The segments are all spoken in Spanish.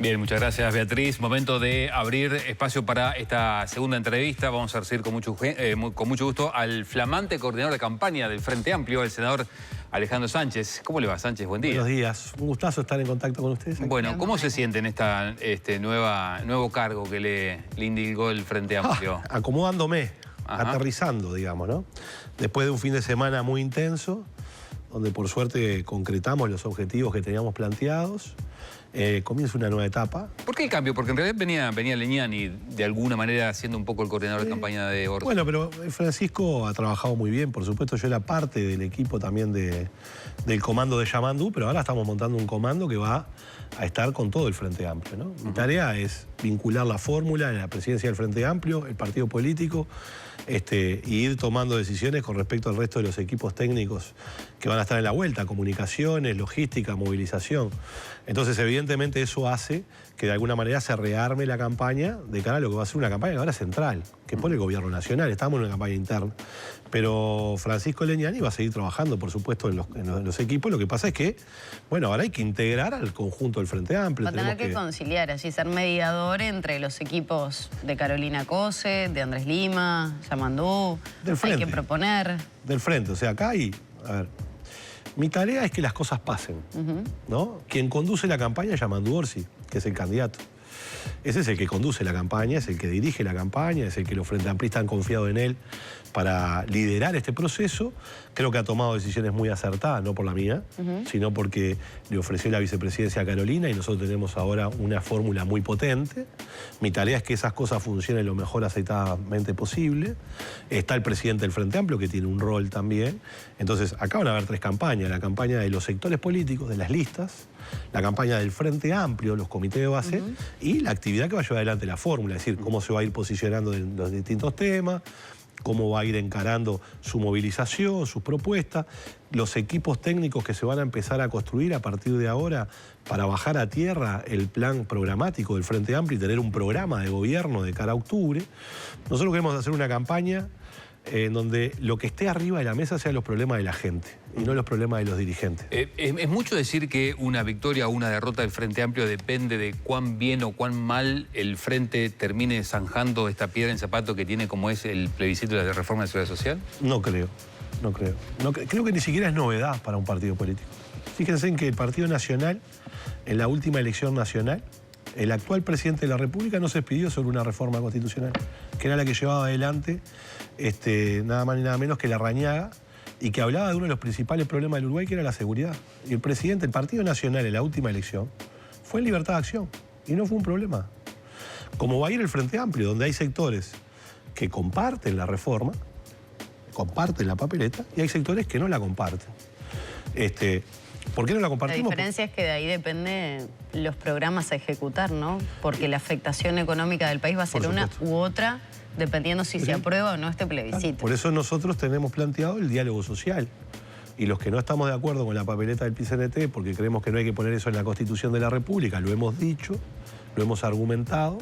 Bien, muchas gracias, Beatriz. Momento de abrir espacio para esta segunda entrevista. Vamos a recibir con mucho gusto al flamante coordinador de campaña del Frente Amplio, el senador Alejandro Sánchez. ¿Cómo le va, Sánchez? Buen día. Buenos días. Un gustazo estar en contacto con ustedes. Bueno, ¿cómo se siente en este nuevo cargo que le indicó el Frente Amplio? Acomodándome, aterrizando, digamos, ¿no? Después de un fin de semana muy intenso, donde por suerte concretamos los objetivos que teníamos planteados, comienza una nueva etapa. ¿Por qué el cambio? Porque en realidad venía Leñani de alguna manera siendo un poco el coordinador de campaña de Orsi. Bueno, pero Francisco ha trabajado muy bien. Por supuesto, yo era parte del equipo también del comando de Yamandú, pero ahora estamos montando un comando que va a estar con todo el Frente Amplio, ¿no? Mi tarea es vincular la fórmula en la presidencia del Frente Amplio, el partido político, y ir tomando decisiones con respecto al resto de los equipos técnicos que van a estar en la vuelta, comunicaciones, logística, movilización. Entonces, evidentemente, eso hace que de alguna manera se rearme la campaña de cara a lo que va a ser una campaña ahora central, que pone el gobierno nacional. Estamos en una campaña interna. Pero Francisco Leñani va a seguir trabajando, por supuesto, en los equipos. Lo que pasa es que, bueno, ahora hay que integrar al conjunto del Frente Amplio. Va a tener que conciliar, así ser mediador entre los equipos de Carolina Cose, de Andrés Lima, Yamandú. Del Frente. Hay que proponer. Del Frente, o sea, acá hay... A ver, mi tarea es que las cosas pasen, ¿no? Quien conduce la campaña es Yamandú Orsi, que es el candidato. Ese es el que conduce la campaña, es el que dirige la campaña, es el que los Frente Amplistas han confiado en él para liderar este proceso. Creo que ha tomado decisiones muy acertadas, no por la mía, sino porque le ofreció la vicepresidencia a Carolina y nosotros tenemos ahora una fórmula muy potente. Mi tarea es que esas cosas funcionen lo mejor aceitadamente posible. Está el presidente del Frente Amplio, que tiene un rol también. Entonces, acá van a haber tres campañas. La campaña de los sectores políticos, de las listas, la campaña del Frente Amplio, los comités de base, y la actividad que va a llevar adelante la fórmula, es decir, cómo se va a ir posicionando en los distintos temas, cómo va a ir encarando su movilización, sus propuestas, los equipos técnicos que se van a empezar a construir a partir de ahora para bajar a tierra el plan programático del Frente Amplio y tener un programa de gobierno de cara a octubre. Nosotros queremos hacer una campaña en donde lo que esté arriba de la mesa sean los problemas de la gente y no los problemas de los dirigentes. ¿Es mucho decir que una victoria o una derrota del Frente Amplio depende de cuán bien o cuán mal el Frente termine zanjando esta piedra en zapato que tiene como es el plebiscito de la reforma de la Seguridad Social? No creo. Creo que ni siquiera es novedad para un partido político. Fíjense en que el Partido Nacional, en la última elección nacional, el actual presidente de la República no se expidió sobre una reforma constitucional, que era la que llevaba adelante nada más ni nada menos que Larrañaga, y que hablaba de uno de los principales problemas del Uruguay, que era la seguridad. Y el presidente, el Partido Nacional en la última elección, fue en libertad de acción, y no fue un problema. Como va a ir el Frente Amplio, donde hay sectores que comparten la reforma, comparten la papeleta, y hay sectores que no la comparten. ¿Por qué no la compartimos? La diferencia es que de ahí depende los programas a ejecutar, ¿no? Porque la afectación económica del país va a ser una u otra, dependiendo si se aprueba o no este plebiscito. Por eso nosotros tenemos planteado el diálogo social. Y los que no estamos de acuerdo con la papeleta del PCNT, porque creemos que no hay que poner eso en la Constitución de la República, lo hemos dicho, lo hemos argumentado,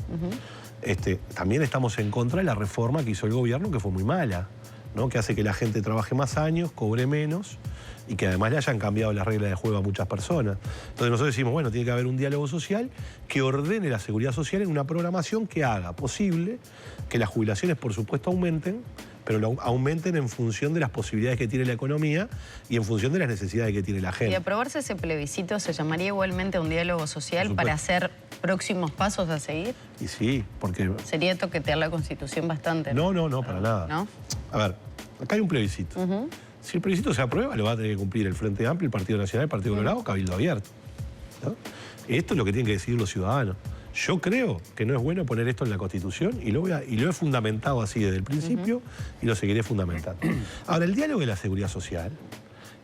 también estamos en contra de la reforma que hizo el gobierno, que fue muy mala, ¿no? Que hace que la gente trabaje más años, cobre menos, y que además le hayan cambiado las reglas de juego a muchas personas. Entonces nosotros decimos, bueno, tiene que haber un diálogo social que ordene la seguridad social en una programación que haga posible que las jubilaciones, por supuesto, aumenten, pero aumenten en función de las posibilidades que tiene la economía y en función de las necesidades que tiene la gente. Y aprobarse ese plebiscito, ¿se llamaría igualmente un diálogo social para hacer próximos pasos a seguir? Y sí, porque... Sería toquetear la Constitución bastante. No, para nada. ¿No? A ver, acá hay un plebiscito. Si el plebiscito se aprueba, lo va a tener que cumplir el Frente Amplio, el Partido Nacional, el Partido Colorado, Cabildo Abierto, ¿no? Esto es lo que tienen que decidir los ciudadanos. Yo creo que no es bueno poner esto en la Constitución y lo he fundamentado así desde el principio y lo seguiré fundamentando. Ahora, el diálogo de la seguridad social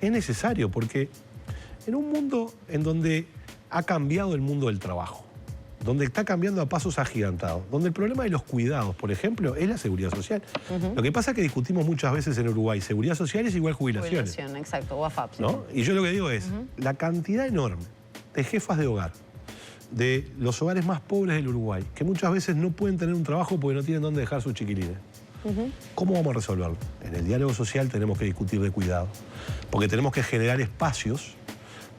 es necesario porque en un mundo en donde ha cambiado el mundo del trabajo, donde está cambiando a pasos agigantados, donde el problema de los cuidados, por ejemplo, es la seguridad social. Lo que pasa es que discutimos muchas veces en Uruguay, seguridad social es igual jubilaciones. Jubilación, exacto, o AFAP. ¿No? Y yo lo que digo es, la cantidad enorme de jefas de hogar, de los hogares más pobres del Uruguay, que muchas veces no pueden tener un trabajo porque no tienen dónde dejar sus chiquilines. ¿Cómo vamos a resolverlo? En el diálogo social tenemos que discutir de cuidado, porque tenemos que generar espacios,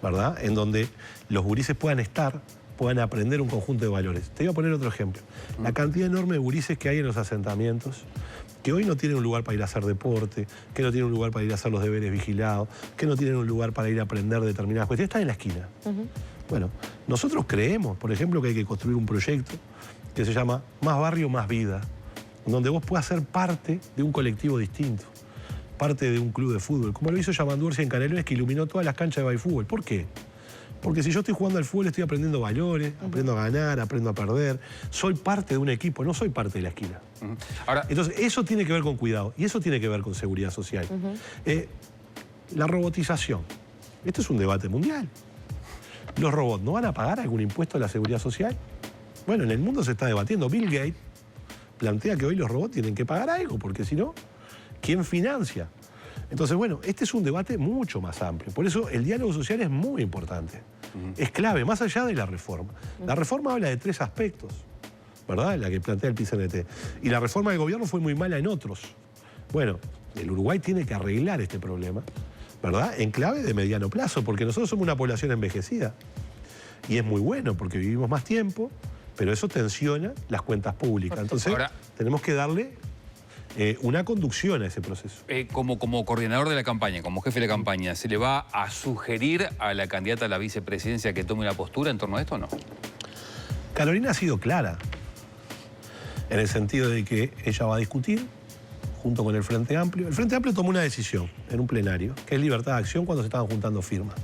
¿verdad?, en donde los gurises puedan estar, puedan aprender un conjunto de valores. Te voy a poner otro ejemplo. La cantidad enorme de gurises que hay en los asentamientos, que hoy no tienen un lugar para ir a hacer deporte, que no tienen un lugar para ir a hacer los deberes vigilados, que no tienen un lugar para ir a aprender determinadas cuestiones, están en la esquina. Bueno, nosotros creemos, por ejemplo, que hay que construir un proyecto que se llama Más Barrio, Más Vida, donde vos puedas ser parte de un colectivo distinto, parte de un club de fútbol, como lo hizo Yamandu en Canelones, que iluminó todas las canchas de baifútbol. ¿Por qué? Porque si yo estoy jugando al fútbol estoy aprendiendo valores, aprendo a ganar, aprendo a perder, soy parte de un equipo, no soy parte de la esquina. Ahora, entonces, eso tiene que ver con cuidado y eso tiene que ver con seguridad social. La robotización. Esto es un debate mundial. ¿Los robots no van a pagar algún impuesto a la seguridad social? Bueno, en el mundo se está debatiendo. Bill Gates plantea que hoy los robots tienen que pagar algo, porque si no, ¿quién financia? Entonces, bueno, este es un debate mucho más amplio. Por eso el diálogo social es muy importante. Es clave, más allá de la reforma. La reforma habla de 3 aspectos, ¿verdad? La que plantea el PCNT. Y la reforma del gobierno fue muy mala en otros. Bueno, el Uruguay tiene que arreglar este problema, ¿verdad? En clave de mediano plazo, porque nosotros somos una población envejecida. Y es muy bueno, porque vivimos más tiempo, pero eso tensiona las cuentas públicas. Entonces, ahora, tenemos que darle una conducción a ese proceso. Como coordinador de la campaña, como jefe de la campaña, ¿se le va a sugerir a la candidata a la vicepresidencia que tome una postura en torno a esto o no? Carolina ha sido clara, en el sentido de que ella va a discutir junto con el Frente Amplio. El Frente Amplio tomó una decisión en un plenario, que es libertad de acción cuando se estaban juntando firmas.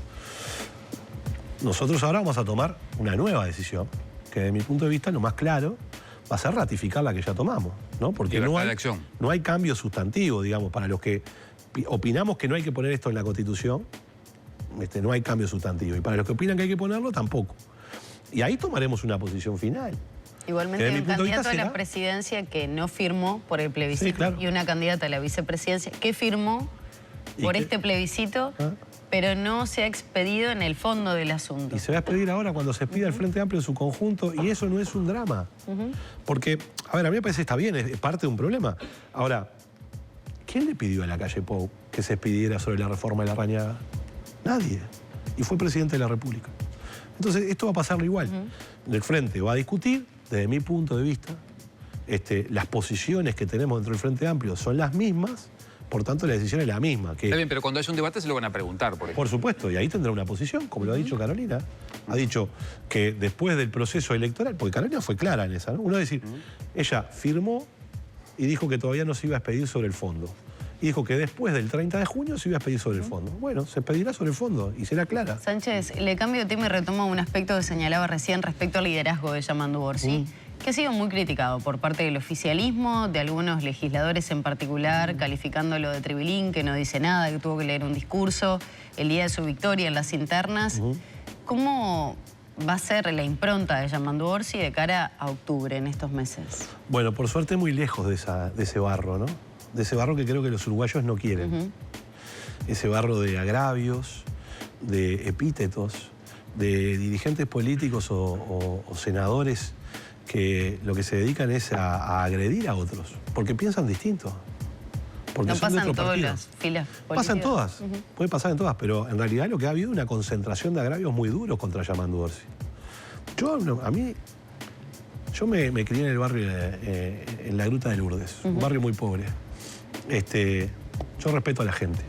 Nosotros ahora vamos a tomar una nueva decisión, que desde mi punto de vista lo más claro va a ser ratificar la que ya tomamos, ¿no? Porque no hay cambio sustantivo, digamos, para los que opinamos que no hay que poner esto en la Constitución, no hay cambio sustantivo. Y para los que opinan que hay que ponerlo, tampoco. Y ahí tomaremos una posición final. Igualmente hay un candidato a la presidencia que no firmó por el plebiscito, sí, claro, y una candidata a la vicepresidencia que firmó por este plebiscito, pero no se ha expedido en el fondo del asunto. Y se va a expedir ahora cuando se expida el Frente Amplio en su conjunto, y eso no es un drama. Porque, a ver, a mí me parece que está bien, es parte de un problema. Ahora, ¿quién le pidió a la calle Pou que se expidiera sobre la reforma de Larrañaga? Nadie. Y fue presidente de la República. Entonces, esto va a pasarlo igual. El Frente va a discutir, desde mi punto de vista, las posiciones que tenemos dentro del Frente Amplio son las mismas. Por tanto, la decisión es la misma. Está bien, pero cuando haya un debate se lo van a preguntar, por ejemplo. Por supuesto, y ahí tendrá una posición, como lo ha dicho Carolina. Ha dicho que después del proceso electoral, porque Carolina fue clara en esa, ¿no? Uno decir, ella firmó y dijo que todavía no se iba a expedir sobre el fondo. Y dijo que después del 30 de junio se iba a expedir sobre el fondo. Bueno, se expedirá sobre el fondo y será clara. Sánchez, le cambio de tema y retomo un aspecto que señalaba recién respecto al liderazgo de Yamandu Orsi, que ha sido muy criticado por parte del oficialismo, de algunos legisladores en particular, calificándolo de tribilín, que no dice nada, que tuvo que leer un discurso el día de su victoria en las internas. ¿Cómo va a ser la impronta de Yamandu Orsi de cara a octubre, en estos meses? Bueno, por suerte muy lejos de ese barro, ¿no? De ese barro que creo que los uruguayos no quieren. Ese barro de agravios, de epítetos, de dirigentes políticos o senadores que lo que se dedican es a agredir a otros, porque piensan distinto. Porque no pasan todas las filas políticas. Pasan todas, puede pasar en todas, pero en realidad lo que ha habido es una concentración de agravios muy duros contra Yamandu Orsi. Yo me crié en el barrio, en la Gruta de Lourdes, un barrio muy pobre. Yo respeto a la gente,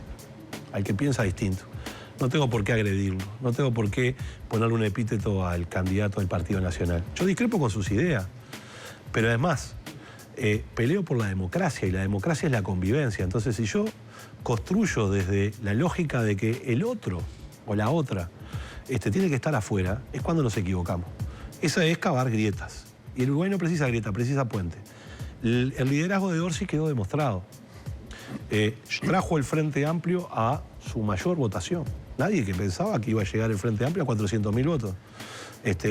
al que piensa distinto. No tengo por qué agredirlo, no tengo por qué ponerle un epíteto al candidato del Partido Nacional. Yo discrepo con sus ideas, pero además peleo por la democracia, y la democracia es la convivencia. Entonces, si yo construyo desde la lógica de que el otro o la otra tiene que estar afuera, es cuando nos equivocamos. Esa es cavar grietas. Y el Uruguay no precisa grieta, precisa puente. El liderazgo de Orsi quedó demostrado. Trajo el Frente Amplio a su mayor votación. Nadie que pensaba que iba a llegar el Frente Amplio a 400.000 votos.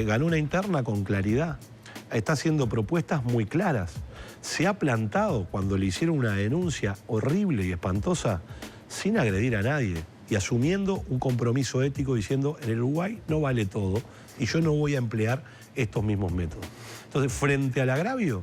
Ganó una interna con claridad. Está haciendo propuestas muy claras. Se ha plantado cuando le hicieron una denuncia horrible y espantosa sin agredir a nadie y asumiendo un compromiso ético diciendo en el Uruguay no vale todo y yo no voy a emplear estos mismos métodos. Entonces, frente al agravio,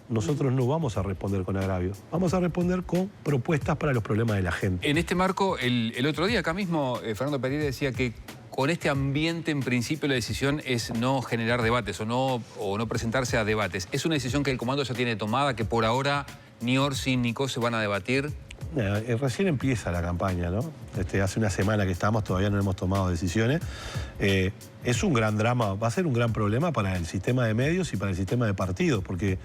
nosotros no vamos a responder con agravio, vamos a responder con propuestas para los problemas de la gente. En este marco, el otro día acá mismo, Fernando Pereira decía que con este ambiente, en principio, la decisión es no generar debates o no presentarse a debates. ¿Es una decisión que el comando ya tiene tomada, que por ahora ni Orsi ni Cos se van a debatir? Recién empieza la campaña, ¿no? Hace una semana que estamos, todavía no hemos tomado decisiones. Es un gran drama, va a ser un gran problema para el sistema de medios y para el sistema de partidos, porque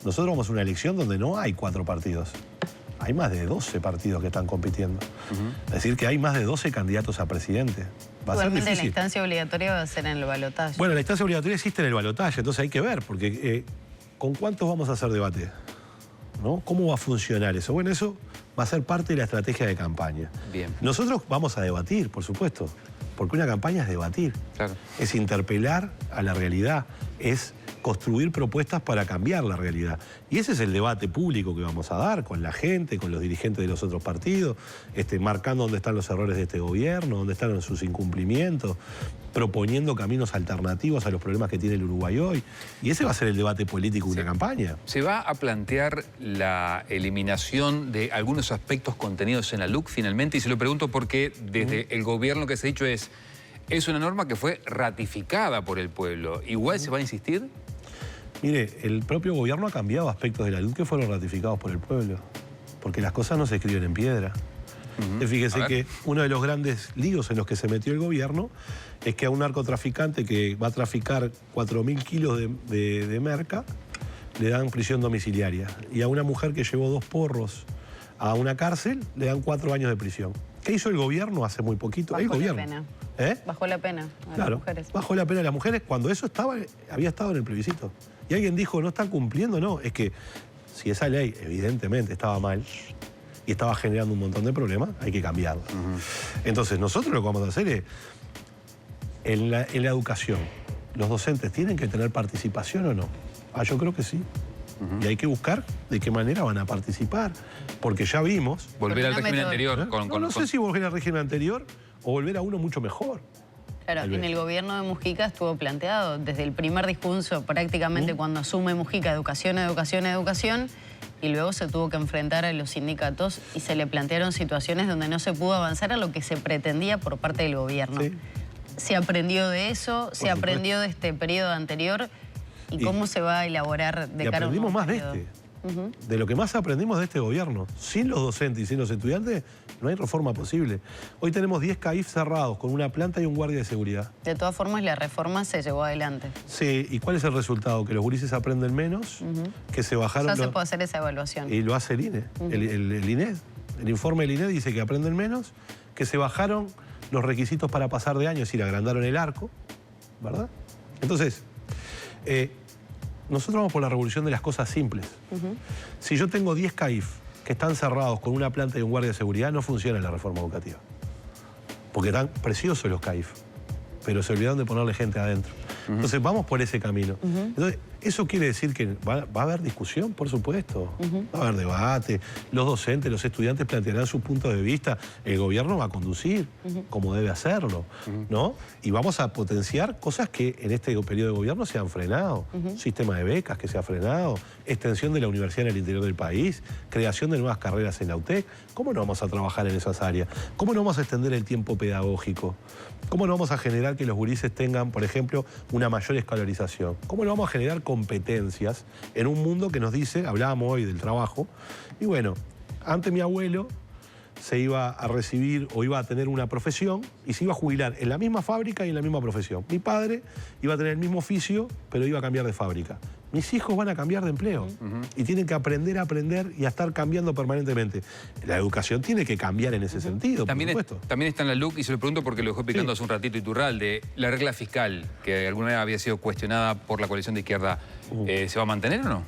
nosotros vamos a una elección donde no hay 4 partidos. Hay más de 12 partidos que están compitiendo. Es decir, que hay más de 12 candidatos a presidente. Va a ser difícil. La instancia obligatoria va a ser en el balotaje. Bueno, la instancia obligatoria existe en el balotaje, entonces hay que ver, porque ¿con cuántos vamos a hacer debate? ¿No? ¿Cómo va a funcionar eso? Bueno, eso va a ser parte de la estrategia de campaña. Bien. Nosotros vamos a debatir, por supuesto, porque una campaña es debatir. Claro. Es interpelar a la realidad, es construir propuestas para cambiar la realidad. Y ese es el debate público que vamos a dar con la gente, con los dirigentes de los otros partidos, marcando dónde están los errores de este gobierno, dónde están sus incumplimientos, proponiendo caminos alternativos a los problemas que tiene el Uruguay hoy. Y ese va a ser el debate político de una campaña. ¿Se va a plantear la eliminación de algunos aspectos contenidos en la LUC finalmente? Y se lo pregunto porque desde el gobierno que se ha dicho es una norma que fue ratificada por el pueblo. ¿Igual se va a insistir? Mire, el propio gobierno ha cambiado aspectos de la LUC que fueron ratificados por el pueblo, porque las cosas no se escriben en piedra. Fíjese que uno de los grandes líos en los que se metió el gobierno es que a un narcotraficante que va a traficar 4.000 kilos de merca le dan prisión domiciliaria. Y a una mujer que llevó 2 porros a una cárcel le dan 4 años de prisión. ¿Qué hizo el gobierno hace muy poquito? Bajó el gobierno. la pena. Bajó la pena a las mujeres. Bajó la pena a las mujeres cuando eso había estado en el plebiscito. Y alguien dijo, no están cumpliendo, no. Es que si esa ley evidentemente estaba mal y estaba generando un montón de problemas, hay que cambiarla. Entonces nosotros lo que vamos a hacer es, en la educación, ¿los docentes tienen que tener participación o no? Yo creo que sí. Y hay que buscar de qué manera van a participar. Porque ya vimos... Volver al régimen anterior. No sé si volver al régimen anterior o volver a uno mucho mejor. Claro, en el gobierno de Mujica estuvo planteado desde el primer discurso, prácticamente cuando asume Mujica, educación, educación, educación, y luego se tuvo que enfrentar a los sindicatos y se le plantearon situaciones donde no se pudo avanzar a lo que se pretendía por parte del gobierno. Sí. ¿Se aprendió de eso? ¿Se aprendió de este periodo anterior? ¿Y cómo se va a elaborar de cara a un aprendimos más de este. De lo que más aprendimos de este gobierno. Sin los docentes y sin los estudiantes no hay reforma posible. Hoy tenemos 10 CAIF cerrados con una planta y un guardia de seguridad. De todas formas, la reforma se llevó adelante. Sí, ¿y cuál es el resultado? Que los gurises aprenden menos, que se bajaron... Ya se puede hacer esa evaluación. Y lo hace el INE, el INED. El informe del INED dice que aprenden menos, que se bajaron los requisitos para pasar de año, es decir, agrandaron el arco, ¿verdad? Entonces... nosotros vamos por la revolución de las cosas simples. Si yo tengo 10 CAIF que están cerrados con una planta y un guardia de seguridad, no funciona la reforma educativa. Porque están preciosos los CAIF, pero se olvidaron de ponerle gente adentro. Entonces vamos por ese camino. Entonces, eso quiere decir que va a haber discusión, por supuesto. Va a haber debate. Los docentes, los estudiantes plantearán sus puntos de vista. El gobierno va a conducir como debe hacerlo, ¿no? Y vamos a potenciar cosas que en este periodo de gobierno se han frenado. Sistema de becas que se ha frenado, extensión de la universidad en el interior del país, creación de nuevas carreras en la UTEC. ¿Cómo no vamos a trabajar en esas áreas? ¿Cómo no vamos a extender el tiempo pedagógico? ¿Cómo no vamos a generar que los gurises tengan, por ejemplo, una mayor escolarización? ¿Cómo no vamos a generar competencias en un mundo que nos dice, hablábamos hoy del trabajo, y bueno, antes mi abuelo se iba a recibir o iba a tener una profesión y se iba a jubilar en la misma fábrica y en la misma profesión. Mi padre iba a tener el mismo oficio, pero iba a cambiar de fábrica. Mis hijos van a cambiar de empleo y tienen que aprender a aprender y a estar cambiando permanentemente. La educación tiene que cambiar en ese sentido, por supuesto. También está en la LUC, y se lo pregunto porque lo dejó picando hace un ratito Iturralde, la regla fiscal, que alguna vez había sido cuestionada por la coalición de izquierda, ¿se va a mantener o no?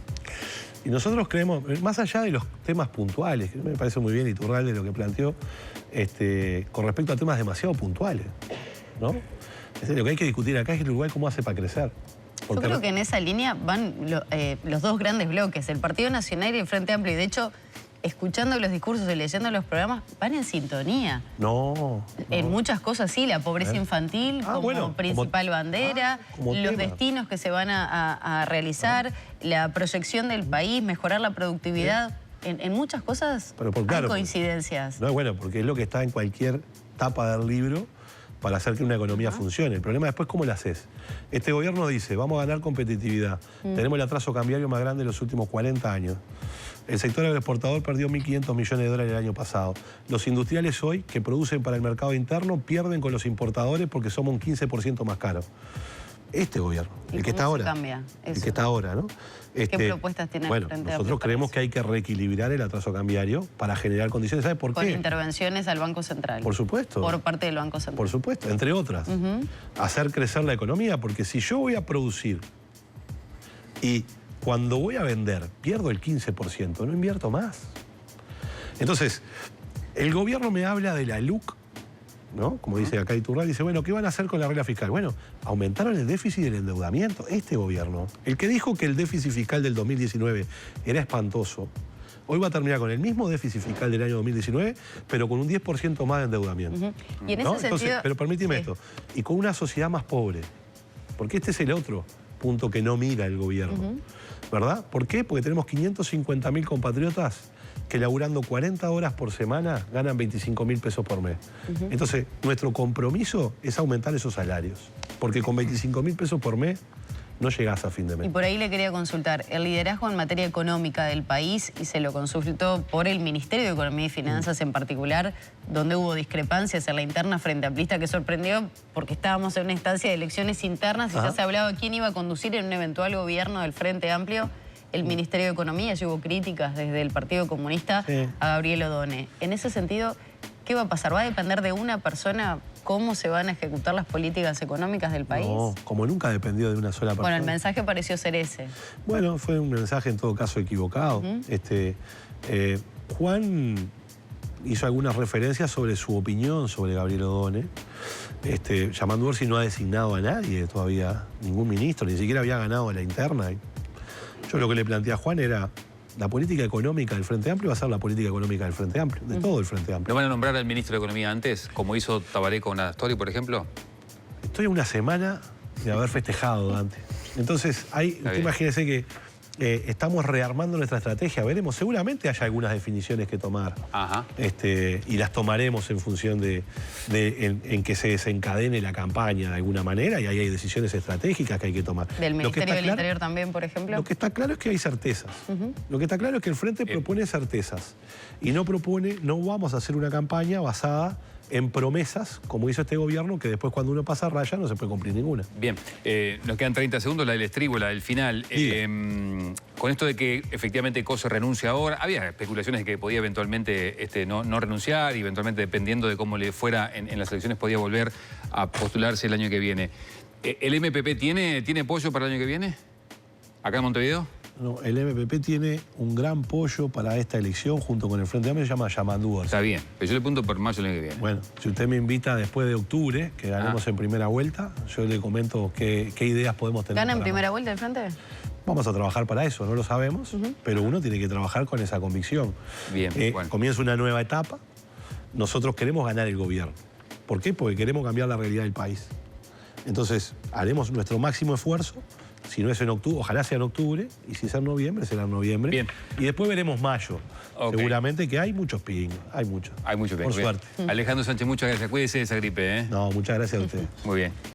Y nosotros creemos, más allá de los temas puntuales, que me parece muy bien Iturralde lo que planteó, con respecto a temas demasiado puntuales, ¿no? Lo que hay que discutir acá es el Uruguay cómo hace para crecer. Yo creo que en esa línea van los dos grandes bloques, el Partido Nacional y el Frente Amplio. Y de hecho, escuchando los discursos y leyendo los programas, van en sintonía. No. En muchas cosas sí, la pobreza infantil como principal bandera, los destinos que se van a realizar, la proyección del país, mejorar la productividad. En muchas cosas hay coincidencias. No, bueno, porque es lo que está en cualquier tapa del libro para hacer que una economía funcione. El problema después, ¿cómo la haces? Este gobierno dice, vamos a ganar competitividad. Tenemos el atraso cambiario más grande de los últimos 40 años. El sector agroexportador perdió 1.500 millones de dólares el año pasado. Los industriales hoy, que producen para el mercado interno, pierden con los importadores porque somos un 15% más caros. Este gobierno, el que está ahora. Cambia el que está ahora, ¿no? ¿Qué propuestas tiene el Frente Amplio? Nosotros creemos que hay que reequilibrar el atraso cambiario para generar condiciones. ¿Sabe por qué? Con intervenciones al Banco Central. Por supuesto. Por parte del Banco Central. Por supuesto, entre otras. Hacer crecer la economía, porque si yo voy a producir y cuando voy a vender pierdo el 15%, no invierto más. Entonces, el gobierno me habla de la LUC, ¿no? Como dice acá Iturral, dice, bueno, ¿qué van a hacer con la regla fiscal? Bueno, aumentaron el déficit y el endeudamiento. Este gobierno, el que dijo que el déficit fiscal del 2019 era espantoso, hoy va a terminar con el mismo déficit fiscal del año 2019, pero con un 10% más de endeudamiento. Y en ese sentido... Entonces, pero permíteme esto, y con una sociedad más pobre, porque este es el otro punto que no mira el gobierno, ¿verdad? ¿Por qué? Porque tenemos 550.000 compatriotas que laburando 40 horas por semana ganan 25.000 pesos por mes. Entonces, nuestro compromiso es aumentar esos salarios, porque con 25.000 pesos por mes no llegás a fin de mes. Y por ahí le quería consultar, el liderazgo en materia económica del país, y se lo consultó por el Ministerio de Economía y Finanzas en particular, donde hubo discrepancias en la interna frente amplista que sorprendió porque estábamos en una instancia de elecciones internas y ya se hablaba de quién iba a conducir en un eventual gobierno del Frente Amplio. El Ministerio de Economía, y hubo críticas desde el Partido Comunista a Gabriel Odone. En ese sentido, ¿qué va a pasar? ¿Va a depender de una persona cómo se van a ejecutar las políticas económicas del país? No, como nunca dependió de una sola persona. Bueno, el mensaje pareció ser ese. Bueno, fue un mensaje en todo caso equivocado. Juan hizo algunas referencias sobre su opinión sobre Gabriel Odone. Yamandú-Orsi no ha designado a nadie todavía, ningún ministro, ni siquiera había ganado la interna. Yo lo que le planteé a Juan era, la política económica del Frente Amplio va a ser la política económica del Frente Amplio, de todo el Frente Amplio. ¿No van a nombrar al ministro de Economía antes, como hizo Tabaré con Astori, por ejemplo? Estoy a una semana de haber festejado, Dante. Entonces, usted imagínese que estamos rearmando nuestra estrategia. Veremos, seguramente haya algunas definiciones que tomar. Y las tomaremos en función en que se desencadene la campaña de alguna manera, y ahí hay decisiones estratégicas que hay que tomar. ¿Del Ministerio del Interior también, por ejemplo? Lo que está claro es que hay certezas. Lo que está claro es que el Frente propone certezas. Y no vamos a hacer una campaña basada en promesas, como hizo este gobierno, que después cuando uno pasa raya no se puede cumplir ninguna. Bien, nos quedan 30 segundos, la del estribo, la del final. Con esto de que efectivamente Coso renuncia ahora, había especulaciones de que podía eventualmente no renunciar y eventualmente, dependiendo de cómo le fuera en las elecciones, podía volver a postularse el año que viene. ¿El MPP tiene apoyo para el año que viene? ¿Acá en Montevideo? No, el MPP tiene un gran pollo para esta elección junto con el Frente Amplio, se llama Yamandú-Orsi. Está bien, pero yo le apunto por mayo el año que viene. Bueno, si usted me invita después de octubre, que ganemos en primera vuelta, yo le comento qué ideas podemos tener. ¿Gana en primera vuelta el Frente? Vamos a trabajar para eso, no lo sabemos, pero uno tiene que trabajar con esa convicción. Bien, bueno. Comienza una nueva etapa, nosotros queremos ganar el gobierno. ¿Por qué? Porque queremos cambiar la realidad del país. Entonces, haremos nuestro máximo esfuerzo. Si no es en octubre, ojalá sea en octubre, y si es en noviembre, será en noviembre. Bien. Y después veremos mayo. Seguramente que hay muchos pingos, hay muchos. Hay muchos pingos. Por suerte. Alejandro Sánchez, muchas gracias. Cuídese de esa gripe, ¿eh? No, muchas gracias a usted. Muy bien.